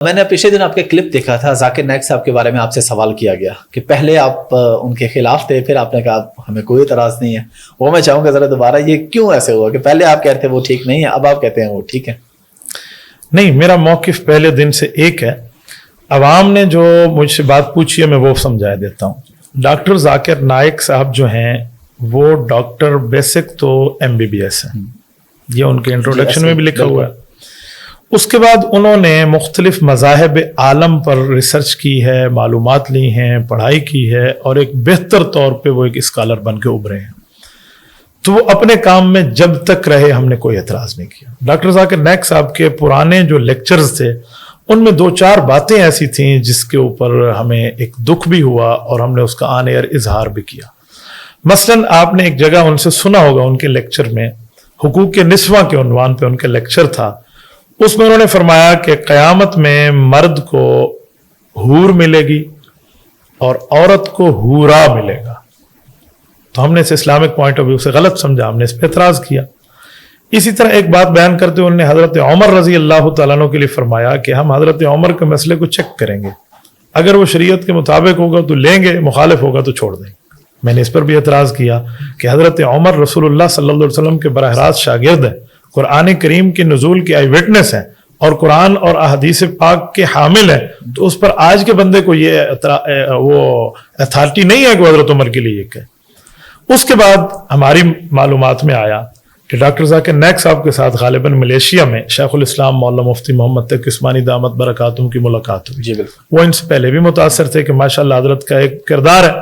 میں نے پچھلے دن آپ کے کلپ دیکھا تھا، ذاکر نائک صاحب کے بارے میں آپ سے سوال کیا گیا کہ پہلے آپ ان کے خلاف تھے، پھر آپ نے کہا ہمیں کوئی اعتراض نہیں ہے. وہ میں چاہوں گا ذرا دوبارہ یہ کیوں ایسے ہوا کہ پہلے آپ کہتے ہیں وہ ٹھیک نہیں ہے، اب آپ کہتے ہیں وہ ٹھیک ہے؟ نہیں، میرا موقف پہلے دن سے ایک ہے. عوام نے جو مجھ سے بات پوچھی ہے میں وہ سمجھا دیتا ہوں. ڈاکٹر ذاکر نائک صاحب جو ہیں وہ ڈاکٹر بیسک تو MBBS ہیں، یہ ان کے انٹروڈکشن میں بھی لکھا ہوا ہے. اس کے بعد انہوں نے مختلف مذاہب عالم پر ریسرچ کی ہے، معلومات لی ہیں، پڑھائی کی ہے، اور ایک بہتر طور پہ وہ ایک اسکالر بن کے ابھرے ہیں. تو وہ اپنے کام میں جب تک رہے ہم نے کوئی اعتراض نہیں کیا. ڈاکٹر ذاکر نائک صاحب کے پرانے جو لیکچرز تھے ان میں 2-4 باتیں ایسی تھیں جس کے اوپر ہمیں ایک دکھ بھی ہوا اور ہم نے اس کا آن ایئر اظہار بھی کیا. مثلاً آپ نے ایک جگہ ان سے سنا ہوگا، ان کے لیکچر میں حقوق نسواں کے عنوان پہ ان کے لیکچر تھا. اس میں انہوں نے فرمایا کہ قیامت میں مرد کو حور ملے گی اور عورت کو حورا ملے گا. تو ہم نے اسے اسلامک پوائنٹ آف ویو سے غلط سمجھا، ہم نے اس پہ اعتراض کیا. اسی طرح ایک بات بیان کرتے ہوئے انہوں نے حضرت عمر رضی اللہ تعالیٰ عنہ کے لیے فرمایا کہ ہم حضرت عمر کے مسئلے کو چیک کریں گے، اگر وہ شریعت کے مطابق ہوگا تو لیں گے، مخالف ہوگا تو چھوڑ دیں گے. میں نے اس پر بھی اعتراض کیا کہ حضرت عمر رسول اللہ صلی اللہ علیہ وسلم کے براہ راست شاگرد ہیں، قرآن کریم کی نزول کے آئی وٹنس ہیں اور قرآن اور احادیث پاک کے حامل ہیں. تو اس پر آج کے بندے کو یہ وہ اتھارٹی نہیں ہے کہ حضرت عمر کے لیے یہ کہے. اس کے بعد ہماری معلومات میں آیا کہ ڈاکٹر ذاکر نائک صاحب کے ساتھ غالباً ملیشیا میں شیخ الاسلام مولانا مفتی محمد تقی عثمانی دامت برکاتہم کی ملاقات ہوئی. جی بالکل. وہ ان سے پہلے بھی متاثر تھے کہ ماشاءاللہ حضرت کا ایک کردار ہے.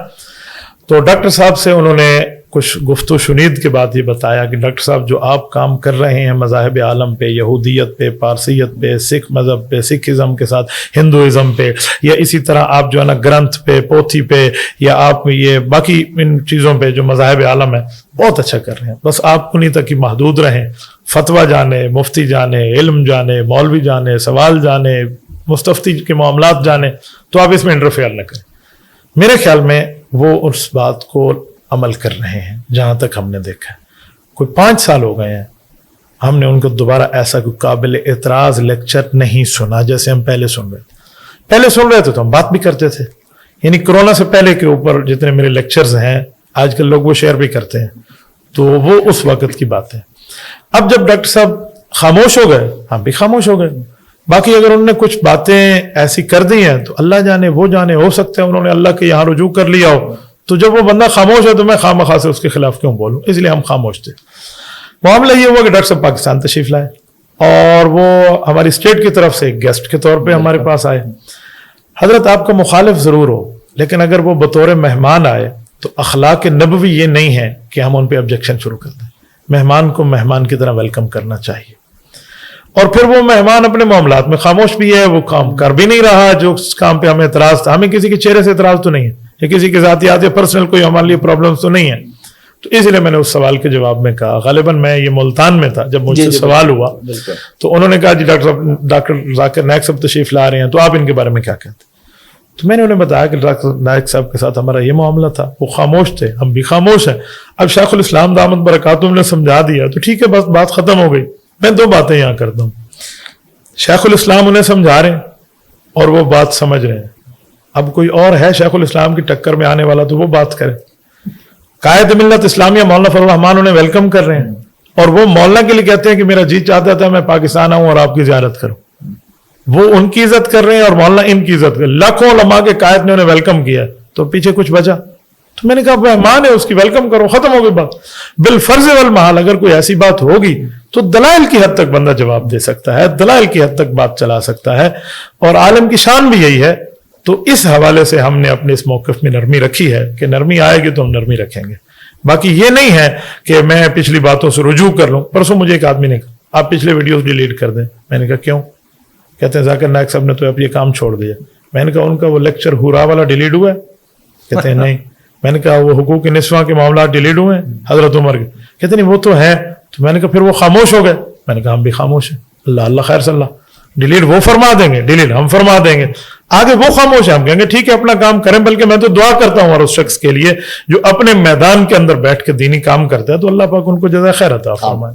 تو ڈاکٹر صاحب سے انہوں نے کچھ گفت و شنید کے بعد یہ بتایا کہ ڈاکٹر صاحب جو آپ کام کر رہے ہیں مذاہب عالم پہ، یہودیت پہ، پارسیت پہ، سکھ مذہب پہ، سکھزم کے ساتھ ہندوازم پہ، یا اسی طرح آپ جو ہے نا گرنتھ پہ، پوتھی پہ، یا آپ یہ باقی ان چیزوں پہ جو مذاہب عالم ہے، بہت اچھا کر رہے ہیں. بس آپ انہیں تک ہی محدود رہیں، فتویٰ جانے، مفتی جانے، علم جانے، مولوی جانے، سوال جانے، مستفتی کے معاملات جانے، تو آپ اس میں انٹرفیئر نہ کریں. میرے خیال میں وہ اس بات کو عمل کر رہے ہیں جہاں تک ہم نے دیکھا ہے. کوئی 5 سال ہو گئے ہیں ہم نے ان کو دوبارہ ایسا کوئی قابل اعتراض لیکچر نہیں سنا جیسے ہم پہلے سن رہے تھے. پہلے سن رہے تھے تو ہم بات بھی کرتے تھے، یعنی کرونا سے پہلے کے اوپر جتنے میرے لیکچرز ہیں آج کل لوگ وہ شیئر بھی کرتے ہیں، تو وہ اس وقت کی بات ہے. اب جب ڈاکٹر صاحب خاموش ہو گئے ہم بھی خاموش ہو گئے. باقی اگر انہوں نے کچھ باتیں ایسی کر دی ہیں تو اللہ جانے، وہ جانے، ہو سکتا ہے انہوں نے اللہ کے یہاں رجوع کر لیا ہو. تو جب وہ بندہ خاموش ہے تو میں خواہ سے اس کے خلاف کیوں بولوں، اس لیے ہم خاموش تھے. معاملہ یہ ہوا کہ ڈاکٹر صاحب پاکستان تشریف لائے اور وہ ہماری اسٹیٹ کی طرف سے ایک گیسٹ کے طور پہ ہمارے پاس آئے. حضرت آپ کا مخالف ضرور ہو لیکن اگر وہ بطور مہمان آئے تو اخلاق نبوی یہ نہیں ہے کہ ہم ان پہ آبجیکشن شروع کر دیں. مہمان کو مہمان کی طرح ویلکم کرنا چاہیے. اور پھر وہ مہمان اپنے معاملات میں خاموش بھی ہے، وہ کام کر بھی نہیں رہا جو اس کام پہ ہمیں اعتراض تھا. ہمیں کسی کے چہرے سے اعتراض تو نہیں ہے، یا کسی کے ذاتیات یا پرسنل کوئی ہمارے لیے پرابلمس تو نہیں ہے. تو اس لیے میں نے اس سوال کے جواب میں کہا، غالباً میں یہ ملتان میں تھا جب مجھ سے سوال ہوا، تو انہوں نے کہا جی ڈاکٹر ذاکر نائک صاحب تشریف لا رہے ہیں تو آپ ان کے بارے میں کیا کہتے ہیں. تو میں نے انہیں بتایا کہ ڈاکٹر نائک صاحب کے ساتھ ہمارا یہ معاملہ تھا، وہ خاموش تھے، ہم بھی خاموش ہیں. اب شیخ الاسلام دامت برکاتہم نے سمجھا دیا تو ٹھیک ہے، بس بات ختم ہو گئی. میں 2 باتیں یہاں کرتا ہوں. شیخ الاسلام انہیں سمجھا رہے ہیں اور وہ بات سمجھ رہے ہیں. اب کوئی اور ہے شیخ الاسلام کی ٹکر میں آنے والا تو وہ بات کرے. قائد ملت اسلامیہ مولانا فضل الرحمان انہیں ویلکم کر رہے ہیں اور وہ مولانا کے لیے کہتے ہیں کہ میرا جی چاہتا تھا میں پاکستان آؤں اور آپ کی زیارت کروں. وہ ان کی عزت کر رہے ہیں اور مولانا ان کی عزت کر رہے ہیں. لاکھوں علماء کے قائد نے انہیں ویلکم کیا تو پیچھے کچھ بچا. تو میں نے کہا مہمان ہے اس کی ویلکم کرو، ختم ہو گئی بات. بالفرض والمحال اگر کوئی ایسی بات ہوگی تو دلائل کی حد تک بندہ جواب دے سکتا ہے، دلائل کی حد تک بات چلا سکتا ہے، اور عالم کی شان بھی یہی ہے. تو اس حوالے سے ہم نے اپنے اس موقف میں نرمی رکھی ہے کہ نرمی آئے گی تو ہم نرمی رکھیں گے. باقی یہ نہیں ہے کہ میں پچھلی باتوں سے رجوع کر لوں. پرسوں مجھے ایک آدمی نے کہا آپ پچھلے ویڈیوز ڈیلیٹ کر دیں. میں نے کہا کیوں؟ کہتے ہیں ذاکر نائک صاحب نے تو اب یہ کام چھوڑ دیا. میں نے کہا ان کا وہ لیکچر ہورا والا ڈیلیٹ ہوا ہے؟ کہتے ہیں نہیں. میں نے کہا وہ حقوق نسواں کے معاملات ڈیلیٹ ہوئے ہیں حضرت عمر کے؟ کہتے نہیں وہ تو ہے. تو میں نے کہا پھر وہ خاموش ہو گئے. میں نے کہا ہم بھی خاموش ہیں. اللہ خیر صلی اللہ. ڈیلیٹ وہ فرما دیں گے، ڈیلیٹ ہم فرما دیں گے. آگے وہ خاموش ہے، ہم کہیں گے ٹھیک ہے اپنا کام کریں. بلکہ میں تو دعا کرتا ہوں اور اس شخص کے لیے جو اپنے میدان کے اندر بیٹھ کے دینی کام کرتا ہے تو اللہ پاک ان کو جزائے خیر عطا فرمائے.